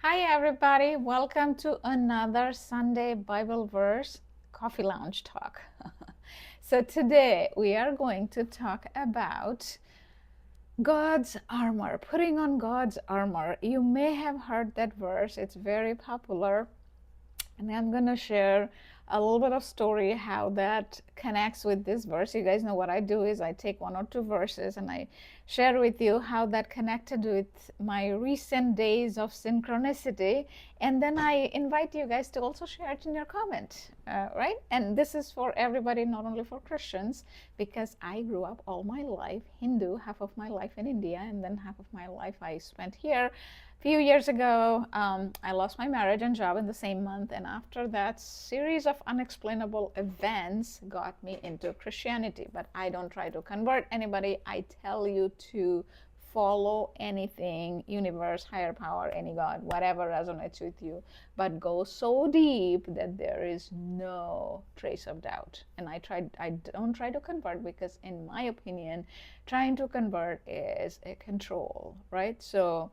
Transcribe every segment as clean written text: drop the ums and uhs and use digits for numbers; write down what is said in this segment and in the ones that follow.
Hi, everybody. Welcome to another Sunday Bible verse coffee lounge talk. So, today we are going to talk about God's armor, putting on God's armor. You may have heard that verse, it's very popular. And I'm going to share a little bit of story how that connects with this verse. You guys know what I do is I take one or two verses and I share with you how that connected with my recent days of synchronicity. And then I invite you guys to also share it in your comment, right? And this is for everybody, not only for Christians, because I grew up all my life Hindu, half of my life in India, and then half of my life I spent here. Few years ago, I lost my marriage and job in the same month, and after that, series of unexplainable events got me into Christianity. But I don't try to convert anybody. I tell you to follow anything, universe, higher power, any God, whatever resonates with you, but go so deep that there is no trace of doubt. And I don't try to convert because, in my opinion, trying to convert is a control, right? So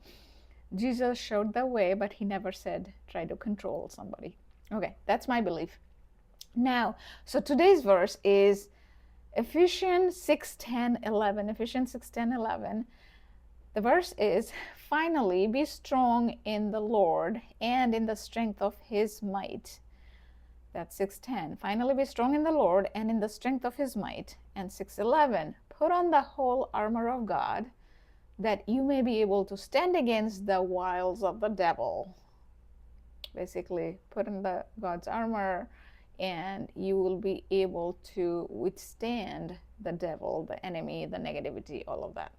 Jesus showed the way, but he never said try to control somebody. Okay, that's my belief. Now, so today's verse is Ephesians 6:10-11. Ephesians 6:10-11. The verse is, finally, be strong in the Lord and in the strength of his might. That's 6:10. Finally, be strong in the Lord and in the strength of his might. And 6:11. Put on the whole armor of God, that you may be able to stand against the wiles of the devil. Basically, put in the God's armor and you will be able to withstand the devil, the enemy, the negativity, all of that.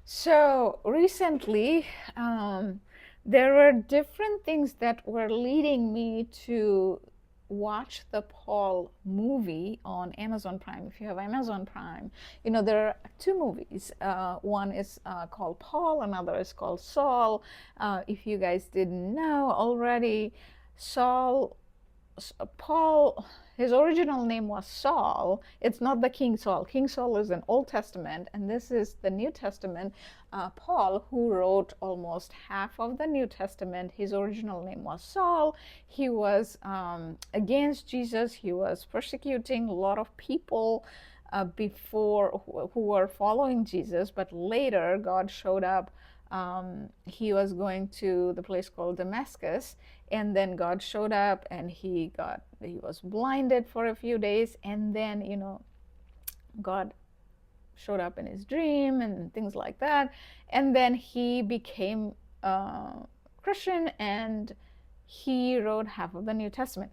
So recently, there were different things that were leading me to watch the Paul movie on Amazon Prime. If you have Amazon Prime, you know there are two movies. One is called Paul, another is called Saul. If you guys didn't know already, Paul, his original name was Saul. It's not the King Saul. King Saul is an Old Testament, and this is the New Testament. Paul, who wrote almost half of the New Testament, his original name was Saul. He was against Jesus. He was persecuting a lot of people before who were following Jesus, but later God showed up. He was going to the place called Damascus, and then God showed up and he was blinded for a few days, and then God showed up in his dream and things like that, and then he became Christian and he wrote half of the New Testament.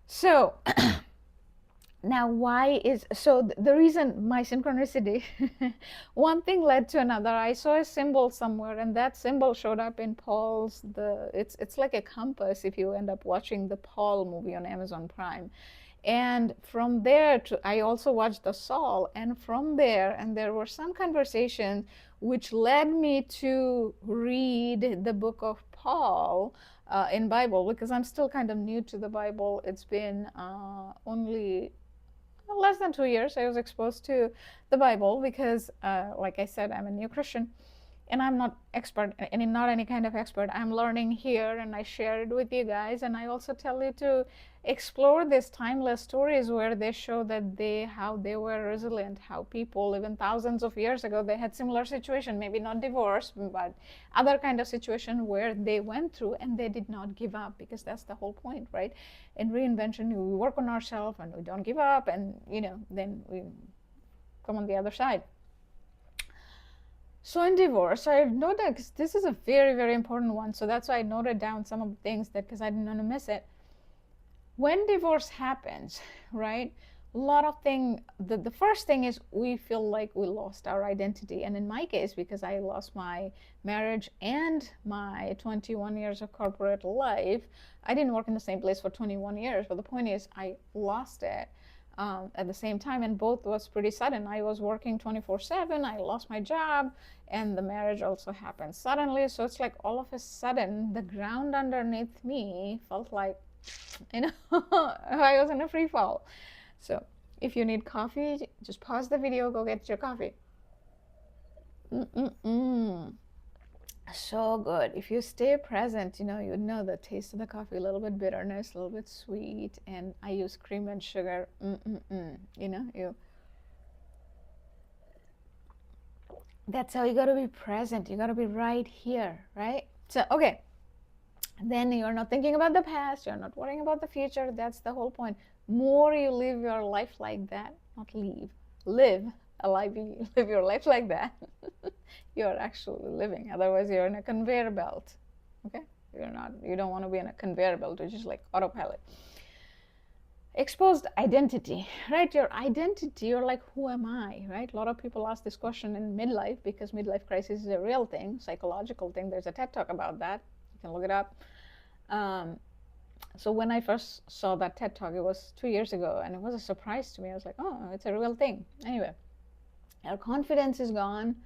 So now the reason my synchronicity, one thing led to another. I saw a symbol somewhere and that symbol showed up in Paul's, it's like a compass if you end up watching the Paul movie on Amazon Prime. And from there I also watched the Saul, and from there, and there were some conversations which led me to read the book of Paul in Bible, because I'm still kind of new to the Bible. It's been only less than 2 years I was exposed to the Bible, because like I said, I'm a new Christian and I'm not expert, and not any kind of expert. I'm learning here and I share it with you guys, and I also tell you to explore these timeless stories where they show that how they were resilient, how people even thousands of years ago they had similar situation, maybe not divorce but other kind of situation where they went through and they did not give up, because that's the whole point, right? In Reinvention, we work on ourselves and we don't give up, and then we come on the other side. So in divorce, I noticed this is a very, very important one. So that's why I noted down some of the things, that because I didn't want to miss it. When divorce happens, right, a lot of things, the first thing is we feel like we lost our identity. And in my case, because I lost my marriage and my 21 years of corporate life, I didn't work in the same place for 21 years. But the point is, I lost it. At the same time, and both was pretty sudden. I was working 24/7, I lost my job, and the marriage also happened suddenly. So it's like all of a sudden the ground underneath me felt like I was in a free fall. So if you need coffee, just pause the video, go get your coffee. So good. If you stay present, you know the taste of the coffee, a little bit bitterness, a little bit sweet, and I use cream and sugar. That's how you got to be present. You got to be right here, right? So, okay. Then you're not thinking about the past. You're not worrying about the future. That's the whole point. More you live your life like that, not live your life like that, you're actually living. Otherwise, you're in a conveyor belt. Okay? You don't want to be in a conveyor belt, which is like autopilot. Exposed identity, right? Your identity, you're like, who am I, right? A lot of people ask this question in midlife because midlife crisis is a real thing, psychological thing. There's a TED Talk about that. You can look it up. So when I first saw that TED Talk, it was 2 years ago, and it was a surprise to me. I was like, oh, it's a real thing. Anyway, your confidence is gone,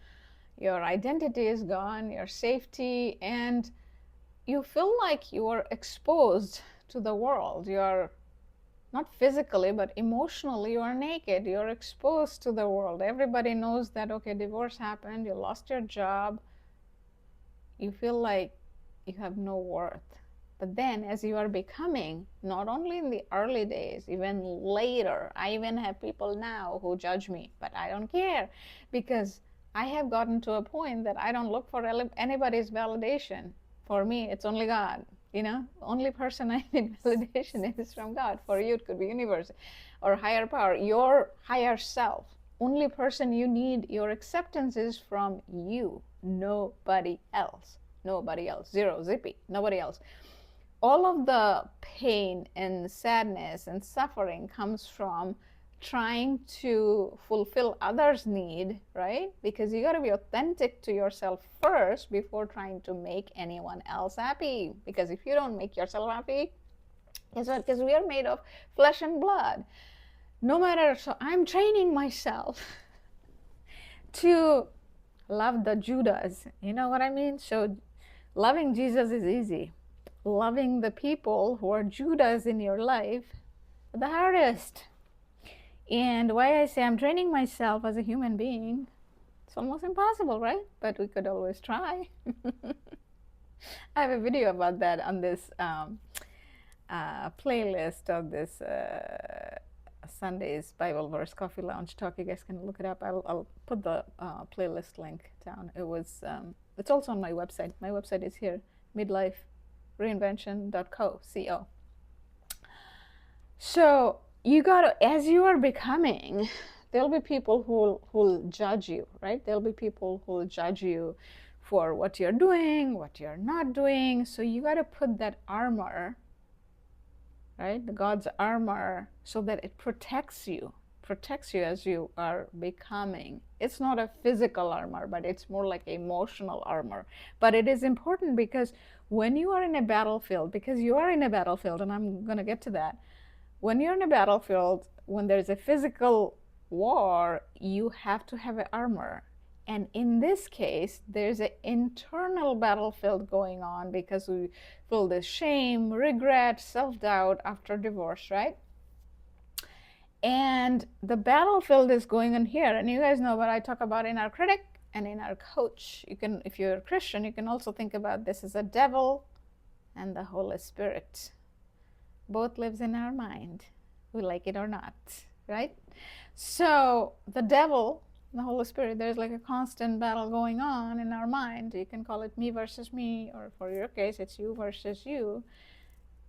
your identity is gone, your safety, and you feel like you are exposed to the world. You're not physically, but emotionally, you are naked. You're exposed to the world. Everybody knows that, okay, divorce happened, you lost your job. You feel like you have no worth. But then as you are becoming, not only in the early days, even later, I even have people now who judge me, but I don't care because I have gotten to a point that I don't look for anybody's validation. For me, it's only God. Only person I need validation is from God. For you, it could be universe or higher power, your higher self. Only person you need your acceptance is from you. Nobody else. Nobody else. Zero, zippy. Nobody else. All of the pain and sadness and suffering comes from trying to fulfill others' need, right? Because you got to be authentic to yourself first before trying to make anyone else happy. Because if you don't make yourself happy, guess what? Because we are made of flesh and blood. No matter, so I'm training myself to love the Judas. You know what I mean? So loving Jesus is easy. Loving the people who are Judas in your life, the hardest. And why I say I'm training myself as a human being, it's almost impossible, right? But we could always try. I have a video about that on this playlist of this Sunday's Bible Verse Coffee Lounge Talk. You guys can look it up. I'll put the playlist link down. It's also on my website. My website is here, Midlife, Reinvention.co. So you gotta, as you are becoming, there'll be people who'll judge you, right? There'll be people who'll judge you for what you're doing, what you're not doing. So you gotta put that armor, right? The God's armor, so that it protects you as you are becoming. It's not a physical armor, but it's more like emotional armor. But it is important because when you are in a battlefield, because you are in a battlefield, and I'm going to get to that, when you're in a battlefield, when there's a physical war, you have to have an armor. And in this case, there's an internal battlefield going on because we feel this shame, regret, self-doubt after divorce, right? And the battlefield is going on here. And you guys know what I talk about in our critic and in our coach. You can, if you're a Christian, you can also think about this as a devil and the Holy Spirit. Both lives in our mind, we like it or not, right? So the devil, the Holy Spirit, there's like a constant battle going on in our mind. You can call it me versus me, or for your case, it's you versus you.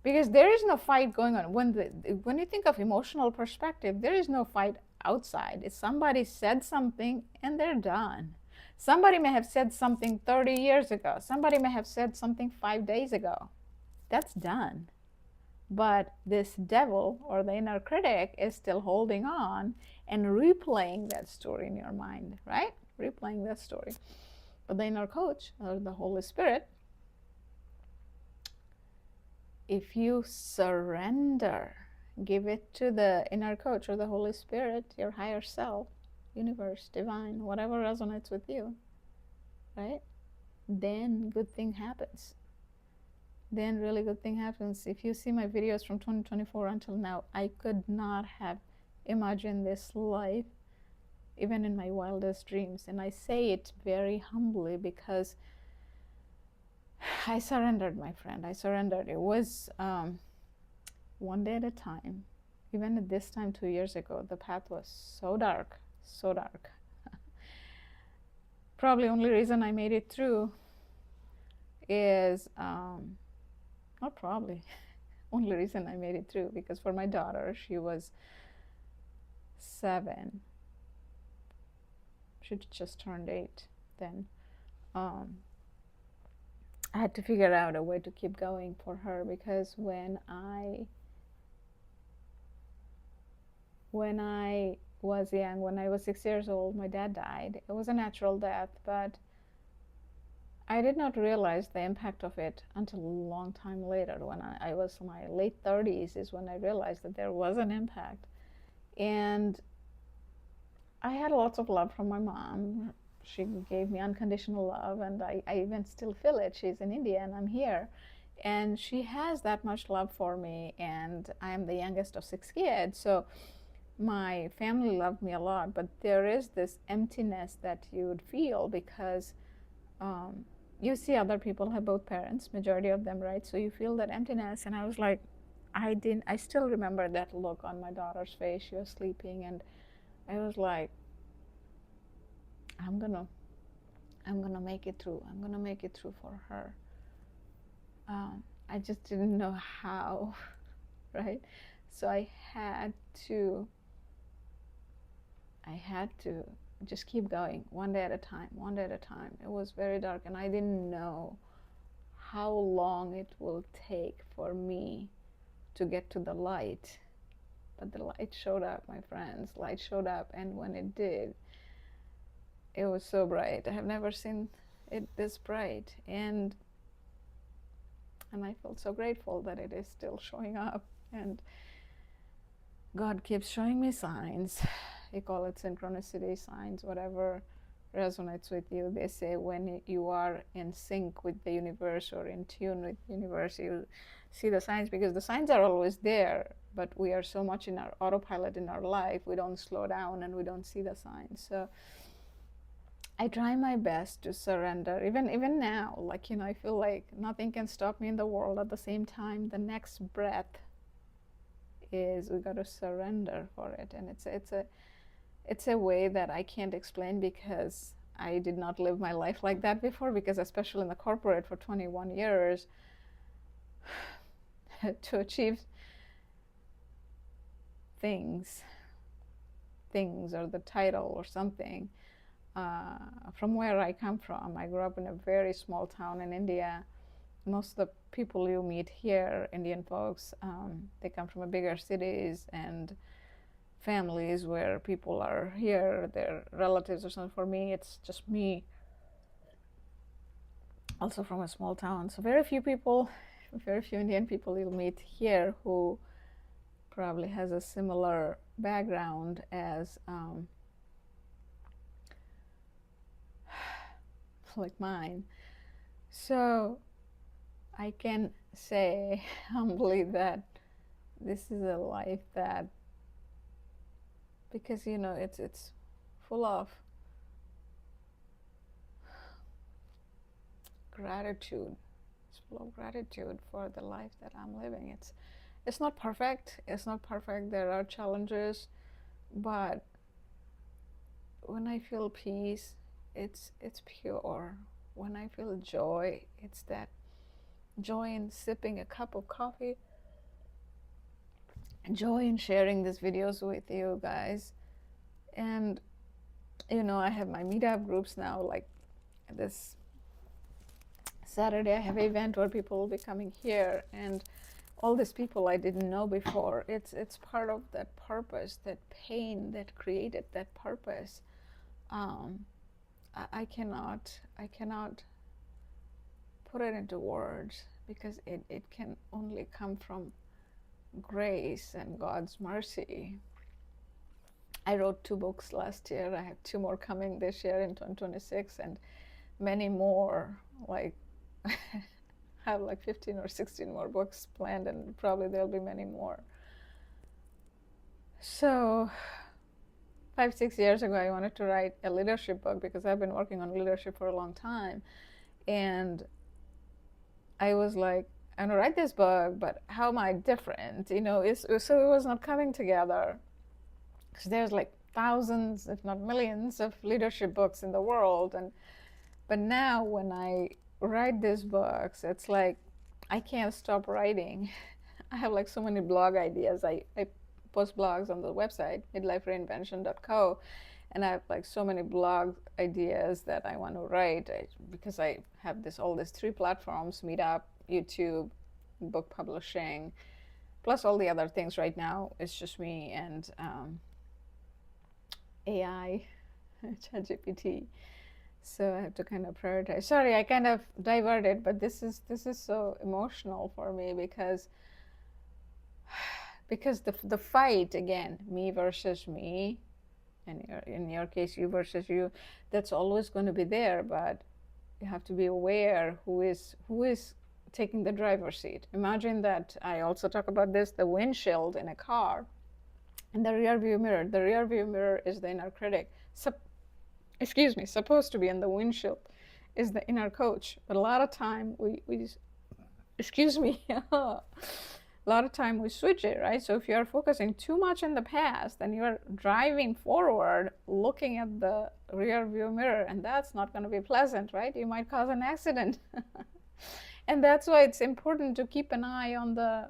Because there is no fight going on. When you think of emotional perspective, there is no fight outside. If somebody said something and they're done. Somebody may have said something 30 years ago. Somebody may have said something 5 days ago. That's done. But this devil or the inner critic is still holding on and replaying that story in your mind, right? Replaying that story. But the inner coach or the Holy Spirit, if you surrender, give it to the inner coach or the Holy Spirit, your higher self, universe, divine, whatever resonates with you, right? Then good thing happens. Then really good thing happens. If you see my videos from 2024 until now, I could not have imagined this life even in my wildest dreams. And I say it very humbly because I surrendered, my friend. I surrendered. It was one day at a time. Even at this time 2 years ago, the path was so dark, so dark. Probably only reason I made it through is, not probably, only reason I made it through, because for my daughter, she was 7. She just turned 8 then. I had to figure out a way to keep going for her, because when I was young, when I was 6 years old, my dad died. It was a natural death, but I did not realize the impact of it until a long time later. When I was in my late 30s is when I realized that there was an impact. And I had lots of love from my mom. She gave me unconditional love, and I even still feel it. She's in India and I'm here. And she has that much love for me, and I'm the youngest of 6 kids. So my family loved me a lot, but there is this emptiness that you would feel because you see other people have both parents, majority of them, right? So you feel that emptiness. And I was like, I still remember that look on my daughter's face. She was sleeping, and I was like, I'm gonna make it through. I'm gonna make it through for her. I just didn't know how, right? So I had to just keep going, one day at a time, one day at a time. It was very dark, and I didn't know how long it will take for me to get to the light. But the light showed up, my friends. Light showed up, and when it did, it was so bright. I have never seen it this bright, and I felt so grateful that it is still showing up. And God keeps showing me signs. You call it synchronicity, signs, whatever resonates with you. They say when you are in sync with the universe or in tune with the universe, you see the signs, because the signs are always there, but we are so much in our autopilot in our life, we don't slow down and we don't see the signs. So I try my best to surrender, even now, like, I feel like nothing can stop me in the world. At the same time, the next breath is we got to surrender for it. And it's a way that I can't explain, because I did not live my life like that before, because especially in the corporate for 21 years, to achieve things or the title or something, from where I come from, I grew up in a very small town in India. Most of the people you meet here, Indian folks, they come from bigger cities and families where people are here, their relatives or something. For me, it's just me, also from a small town. So very few Indian people you'll meet here who probably has a similar background as like mine. So I can say humbly that this is a life that, because it's full of gratitude. It's full of gratitude for the life that I'm living. It's not perfect. There are challenges, but when I feel peace, it's pure. When I feel joy, it's that joy in sipping a cup of coffee, joy in sharing these videos with you guys. And I have my meetup groups now. Like this Saturday I have an event where people will be coming here, and all these people I didn't know before. It's part of that purpose, that pain that created that purpose. I cannot put it into words, because it can only come from grace and God's mercy. I wrote 2 books last year. I have 2 more coming this year in 2026, and many more. Like I have like 15 or 16 more books planned, and probably there'll be many more. So 5-6 years ago, I wanted to write a leadership book, because I've been working on leadership for a long time, and I was like, I'm gonna write this book, but how am I different? So it was not coming together. Because there's like thousands, if not millions, of leadership books in the world, but now when I write these books, it's like I can't stop writing. I have like so many blog ideas. I post blogs on the website, midlife-reinvention.co, and I have like so many blog ideas that I want to write because I have all these 3 platforms: Meetup, YouTube, book publishing, plus all the other things. Right now it's just me and AI, ChatGPT. So I have to kind of prioritize. Sorry, I kind of diverted, but this is so emotional for me because the fight, again, me versus me, and in your case you versus you, that's always going to be there. But you have to be aware who is taking the driver's seat. Imagine that. I also talk about this, the windshield in a car and the rear view mirror. The rear view mirror is the inner critic. Supposed to be in the windshield is the inner coach. But a lot of time we a lot of time we switch it, right? So if you're focusing too much in the past, then you're driving forward looking at the rear view mirror, and that's not going to be pleasant, right? You might cause an accident. And that's why it's important to keep an eye on the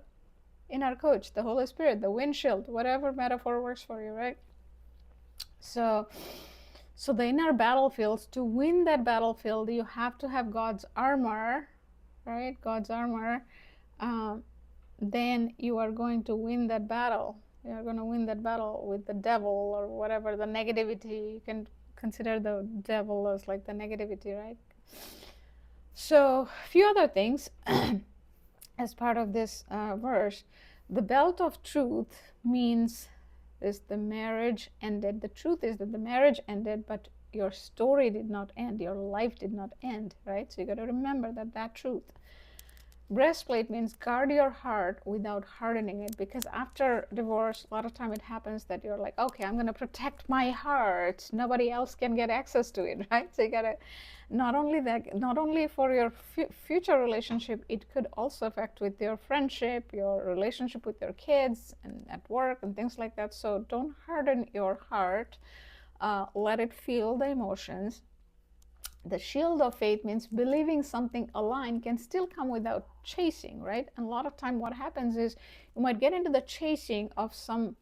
inner coach, the Holy Spirit, the windshield, whatever metaphor works for you, right? So the inner battlefields, to win that battlefield, you have to have God's armor, right? God's armor. Then you are going to win that battle. You are going to win that battle with the devil or whatever, the negativity. You can consider the devil as like the negativity, right? So a few other things as part of this verse. The belt of truth means is the marriage ended. The truth is that the marriage ended, but your story did not end. Your life did not end, right? So you got to remember that truth. Breastplate means guard your heart without hardening it, because after divorce, a lot of time it happens that you're like, okay, I'm going to protect my heart. Nobody else can get access to it, right? So you got to, not only for your future relationship, it could also affect with your friendship, your relationship with your kids and at work and things like that. So don't harden your heart. Let it feel the emotions. The shield of faith means believing something aligned can still come without chasing, right? And a lot of time what happens is you might get into the chasing of some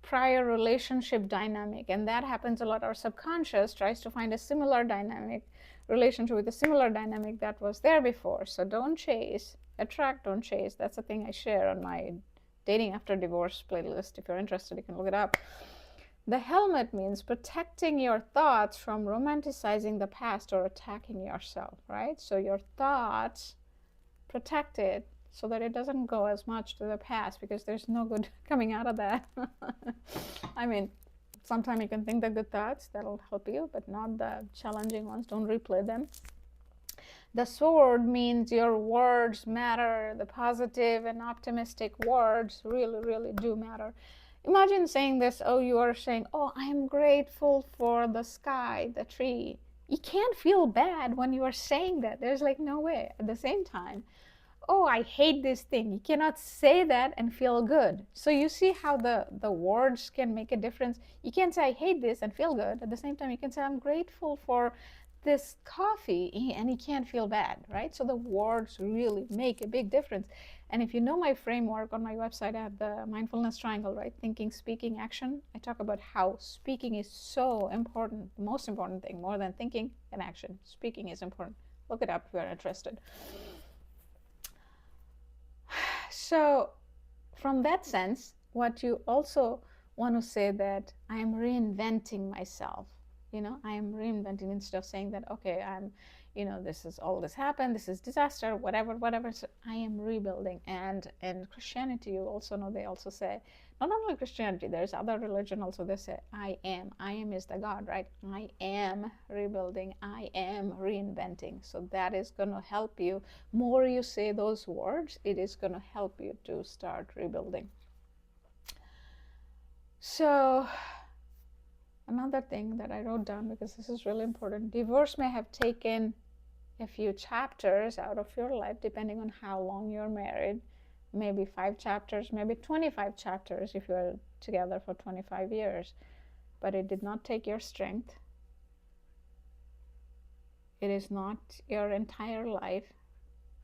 prior relationship dynamic, and that happens a lot. Our subconscious tries to find a similar dynamic, relationship with a similar dynamic that was there before. So don't chase, attract, don't chase. That's the thing I share on my dating after divorce playlist. If you're interested, you can look it up. The helmet means protecting your thoughts from romanticizing the past or attacking yourself, right? So your thoughts protected so that it doesn't go as much to the past, because there's no good coming out of that. I mean, sometimes you can think the good thoughts, that'll help you, but not the challenging ones. Don't replay them. The sword means your words matter. The positive and optimistic words really, really do matter. Imagine saying this, you are saying, I am grateful for the sky, the tree. You can't feel bad when you are saying that. There's like no way. At the same time, I hate this thing. You cannot say that and feel good. So you see how the words can make a difference. You can't say I hate this and feel good. At the same time, you can say I'm grateful for this coffee, and you can't feel bad, right? So the words really make a big difference. And if you know my framework on my website, I have the mindfulness triangle, right? Thinking, speaking, action. I talk about how speaking is so important, the most important thing, more than thinking and action. Speaking is important. Look it up if you're interested. So from that sense, what you also want to say that I am reinventing myself. I am reinventing, instead of saying that, okay, I'm, all this happened, this is disaster, whatever. So I am rebuilding. And in Christianity, you also know, they also say, not only Christianity, there's other religion also, they say, I am is the God, right? I am rebuilding, I am reinventing. So that is going to help you. More you say those words, it is going to help you to start rebuilding. So another thing that I wrote down, because this is really important, divorce may have taken a few chapters out of your life, depending on how long you're married, maybe 5 chapters, maybe 25 chapters if you're together for 25 years. But it did not take your strength. It is not your entire life.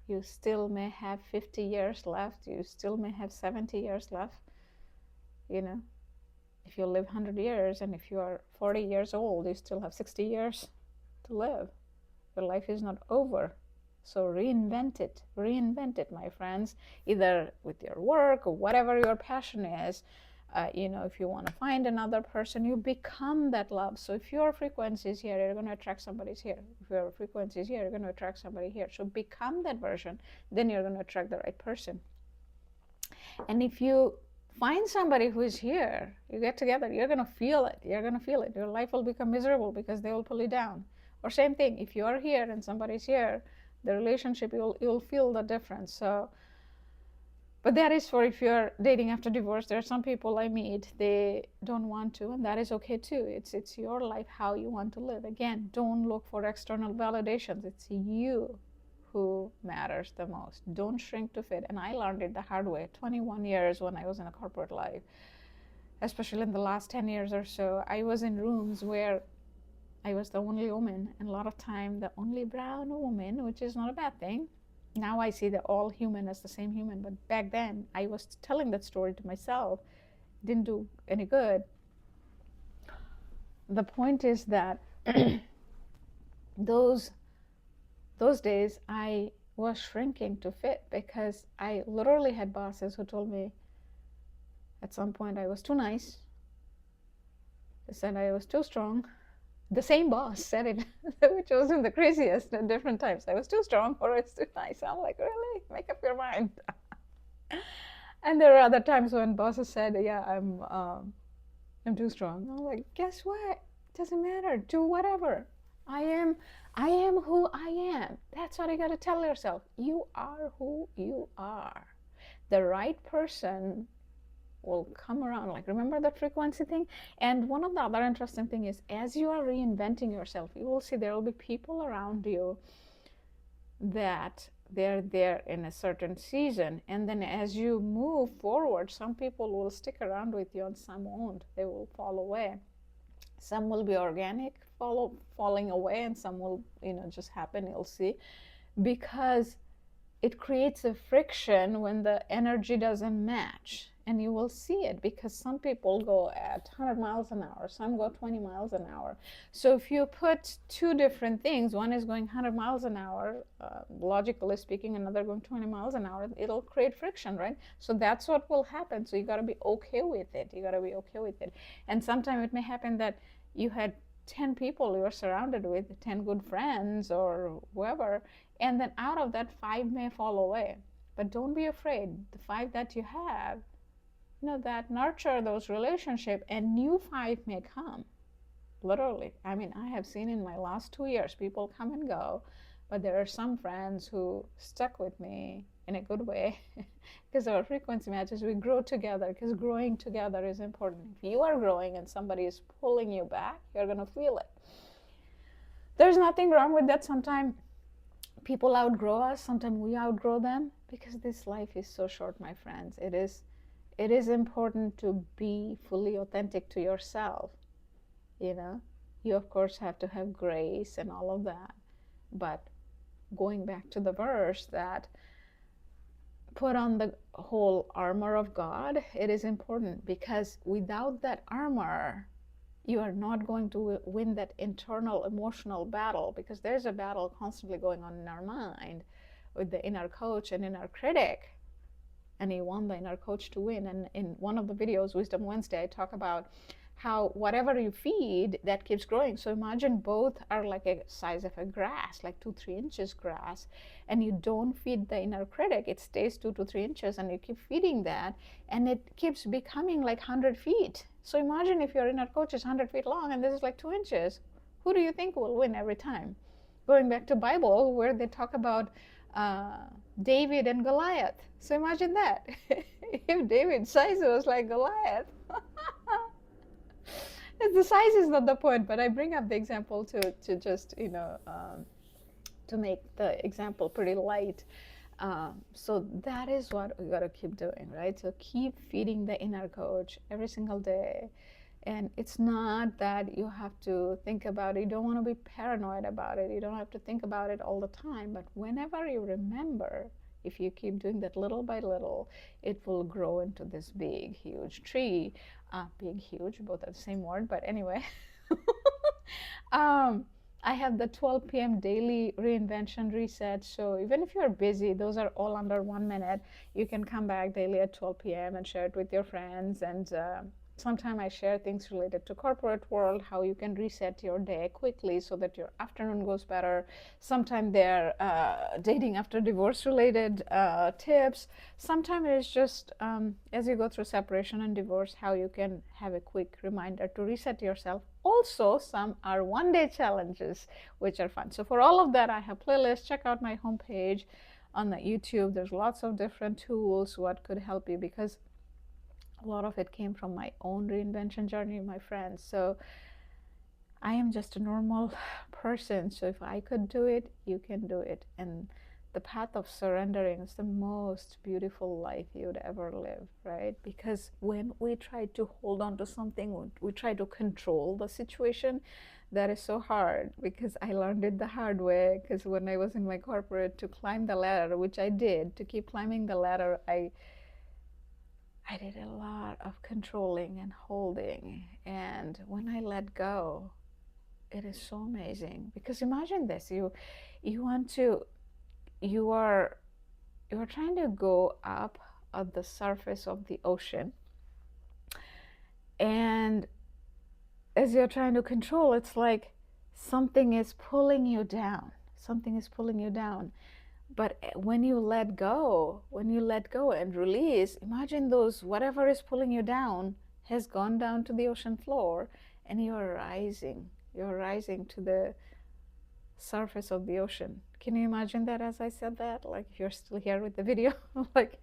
You still may have 50 years left. You still may have 70 years left. You know, if you live 100 years and if you are 40 years old, you still have 60 years to live. Your life is not over. So reinvent it, my friends, either with your work or whatever your passion is. You know, if you want to find another person, you become that love. So if your frequency is here, you're going to attract somebody's here. If your frequency is here, you're going to attract somebody here. So become that version, then you're going to attract the right person. And if you find somebody who is here, you get together, you're going to feel it. You're going to feel it. Your life will become miserable because they will pull you down. Or same thing, if you're here and somebody's here, the relationship, you'll feel the difference. So, but that is for if you're dating after divorce. There are some people I meet, they don't want to, and that is okay too. It's your life, how you want to live. Again, don't look for external validations. It's you who matters the most. Don't shrink to fit. And I learned it the hard way. 21 years when I was in a corporate life, especially in the last 10 years or so, I was in rooms where I was the only woman, and a lot of time the only brown woman, which is not a bad thing. Now I see that all human as the same human, but back then I was telling that story to myself. Didn't do any good. The point is that those days I was shrinking to fit because I literally had bosses who told me at some point I was too nice. They said I was too strong. The same boss said it, which was in the craziest at different times. I was too strong or it's too nice. I'm like, really? Make up your mind. And there are other times when bosses said, yeah, I'm too strong. I'm like, guess what? Doesn't matter. Do whatever. I am who I am. That's what you got to tell yourself. You are who you are. The right person will come around. Like, remember that frequency thing? And one of the other interesting thing is, as you are reinventing yourself, you will see there will be people around you that they're there in a certain season, and then as you move forward, some people will stick around with you and some won't. They will fall away. Some will be organic, falling away, and some will, you know, just happen. You'll see, because it creates a friction when the energy doesn't match. And you will see it because some people go at 100 miles an hour, some go 20 miles an hour. So if you put two different things, one is going 100 miles an hour, logically speaking, another going 20 miles an hour, it'll create friction, right? So that's what will happen. So you got to be okay with it. You got to be okay with it. And sometimes it may happen that you had 10 people you were surrounded with, 10 good friends or whoever, and then out of that, 5 may fall away. But don't be afraid. The 5 that you have, you know, that nurture those relationships, and new 5 may come. Literally. I mean, I have seen in my last 2 years people come and go, but there are some friends who stuck with me in a good way because our frequency matches. We grow together because growing together is important. If you are growing and somebody is pulling you back, you're going to feel it. There's nothing wrong with that. Sometimes people outgrow us, sometimes we outgrow them, because this life is so short, my friends. It is important to be fully authentic to yourself. You know, you of course have to have grace and all of that, but going back to the verse that put on the whole armor of God, it is important, because without that armor, you are not going to win that internal emotional battle, because there's a battle constantly going on in our mind with the inner coach and inner critic. And you want the inner coach to win. And in one of the videos, Wisdom Wednesday, I talk about how whatever you feed, that keeps growing. So imagine both are like a size of a grass, like 2-3 inches grass, and you don't feed the inner critic, it stays 2 to 3 inches, and you keep feeding that, and it keeps becoming like 100 feet. So imagine if your inner coach is 100 feet long and this is like 2 inches. Who do you think will win every time? Going back to Bible, where they talk about David and Goliath. So imagine that. If David's size was like Goliath. The size is not the point, but I bring up the example to just, you know, to make the example pretty light. So that is what we got to keep doing, right? So keep feeding the inner coach every single day. And it's not that you have to think about it. You don't want to be paranoid about it. You don't have to think about it all the time. But whenever you remember, if you keep doing that little by little, it will grow into this big, huge tree. Big, huge, both are the same word, but anyway. I have the 12 p.m. daily reinvention reset. So even if you're busy, those are all under 1 minute. You can come back daily at 12 p.m. and share it with your friends. And sometimes I share things related to corporate world, how you can reset your day quickly so that your afternoon goes better. Sometimes they're dating after divorce related tips. Sometimes it's just as you go through separation and divorce, how you can have a quick reminder to reset yourself. Also, some are one-day challenges, which are fun. So for all of that, I have playlists. Check out my homepage on the YouTube. There's lots of different tools what could help you, because a lot of it came from my own reinvention journey, my friends. So I am just a normal person. So if I could do it, you can do it. And the path of surrendering is the most beautiful life you would ever live, right? Because when we try to hold on to something, we try to control the situation, that is so hard, because I learned it the hard way. Because when I was in my corporate, to climb the ladder, which I did, to keep climbing the ladder, I did a lot of controlling and holding. And when I let go, it is so amazing. Because imagine this, you are trying to go up at the surface of the ocean, and as you're trying to control, it's like something is pulling you down. But when you let go and release, imagine those, whatever is pulling you down has gone down to the ocean floor, and you're rising to the surface of the ocean. Can you imagine that as I said that? Like, if you're still here with the video, like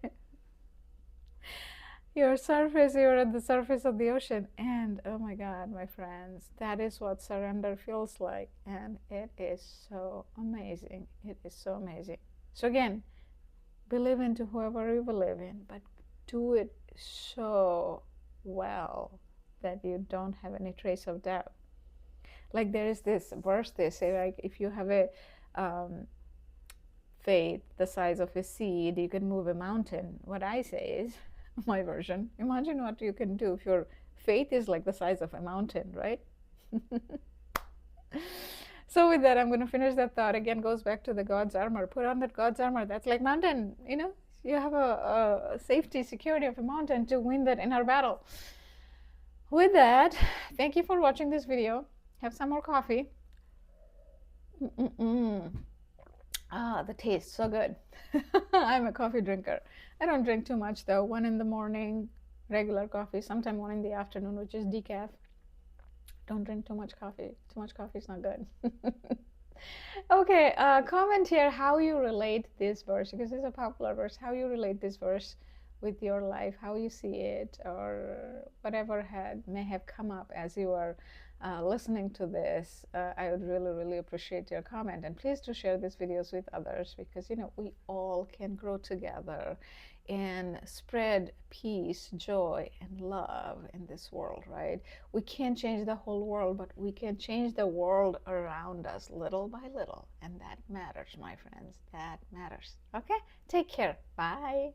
you're at the surface of the ocean. And oh my God, my friends, that is what surrender feels like. And it is so amazing. So again, believe into whoever you believe in, but do it so well that you don't have any trace of doubt. Like, there is this verse, they say, like, if you have a faith the size of a seed, you can move a mountain. What I say is, my version, imagine what you can do if your faith is like the size of a mountain, right? So with that, I'm going to finish that thought. Again, goes back to the God's armor. Put on that God's armor. That's like mountain, you have a safety, security of a mountain to win that inner battle. With that, thank you for watching this video. Have some more coffee. The taste, so good. I'm a coffee drinker. I don't drink too much though. 1 in the morning, regular coffee. Sometime 1 in the afternoon, which is decaf. Don't drink too much coffee. Too much coffee is not good. Okay, comment here how you relate this verse, because it's a popular verse. How you relate this verse with your life, how you see it, or whatever may have come up as you are listening to this. I would really, really appreciate your comment. And please do share these videos with others, because we all can grow together and spread peace, joy, and love in this world, right? We can't change the whole world, but we can change the world around us little by little. And that matters, my friends. That matters. Okay? Take care. Bye.